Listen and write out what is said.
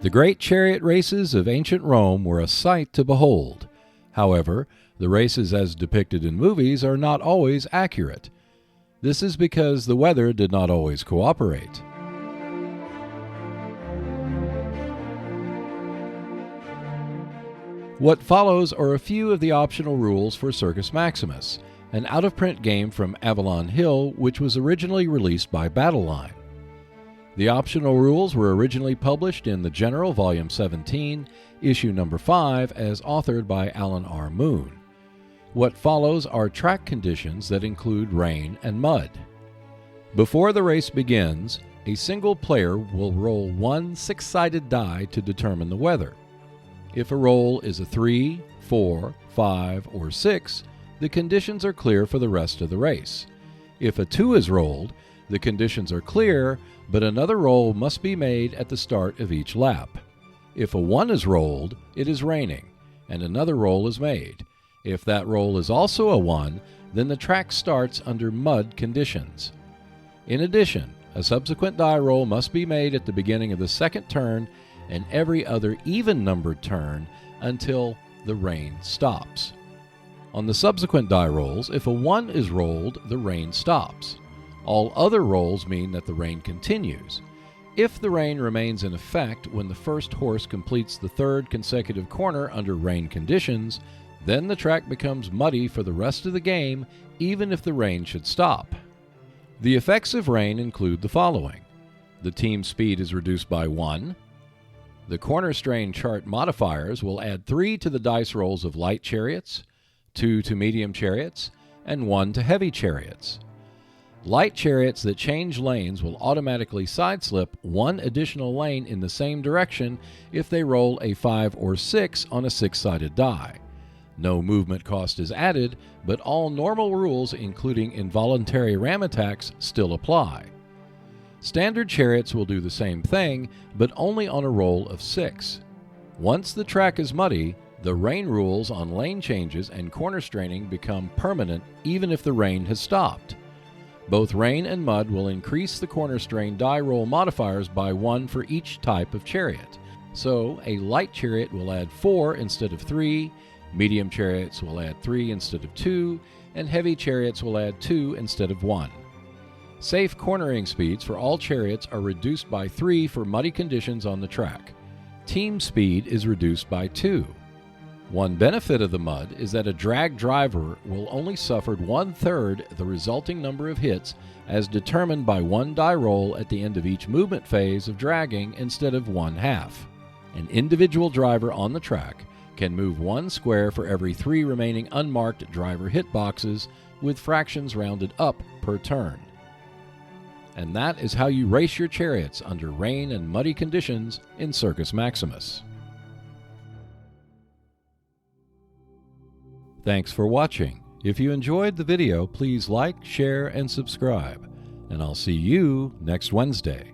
The great chariot races of ancient Rome were a sight to behold. However, the races as depicted in movies are not always accurate. This is because the weather did not always cooperate. What follows are a few of the optional rules for Circus Maximus, an out-of-print game from Avalon Hill which was originally released by Battleline. The optional rules were originally published in The General, Volume 17, Issue Number 5, as authored by Alan R. Moon. What follows are track conditions that include rain and mud. Before the race begins, a single player will roll one six-sided die to determine the weather. If a roll is a 3, 4, 5, or 6, the conditions are clear for the rest of the race. If a 2 is rolled, the conditions are clear, but another roll must be made at the start of each lap. If a 1 is rolled, it is raining, and another roll is made. If that roll is also a 1, then the track starts under mud conditions. In addition, a subsequent die roll must be made at the beginning of the second turn and every other even-numbered turn until the rain stops. On the subsequent die rolls, if a 1 is rolled, the rain stops. All other rolls mean that the rain continues. If the rain remains in effect when the first horse completes the third consecutive corner under rain conditions, then the track becomes muddy for the rest of the game, even if the rain should stop. The effects of rain include the following. The team speed is reduced by 1. The corner strain chart modifiers will add 3 to the dice rolls of light chariots, 2 to medium chariots, and 1 to heavy chariots. Light chariots that change lanes will automatically sideslip 1 additional lane in the same direction if they roll a 5 or 6 on a 6-sided die. No movement cost is added, but all normal rules, including involuntary ram attacks, still apply. Standard chariots will do the same thing, but only on a roll of 6. Once the track is muddy, the rain rules on lane changes and corner straining become permanent even if the rain has stopped. Both rain and mud will increase the corner strain die roll modifiers by 1 for each type of chariot. So, a light chariot will add 4 instead of 3, medium chariots will add 3 instead of 2, and heavy chariots will add 2 instead of 1. Safe cornering speeds for all chariots are reduced by 3 for muddy conditions on the track. Team speed is reduced by 2. One benefit of the mud is that a drag driver will only suffer 1/3 the resulting number of hits as determined by 1 die roll at the end of each movement phase of dragging instead of 1/2. An individual driver on the track can move 1 square for every 3 remaining unmarked driver hitboxes, with fractions rounded up per turn. And that is how you race your chariots under rain and muddy conditions in Circus Maximus. Thanks for watching. If you enjoyed the video, please like, share, and subscribe. And I'll see you next Wednesday.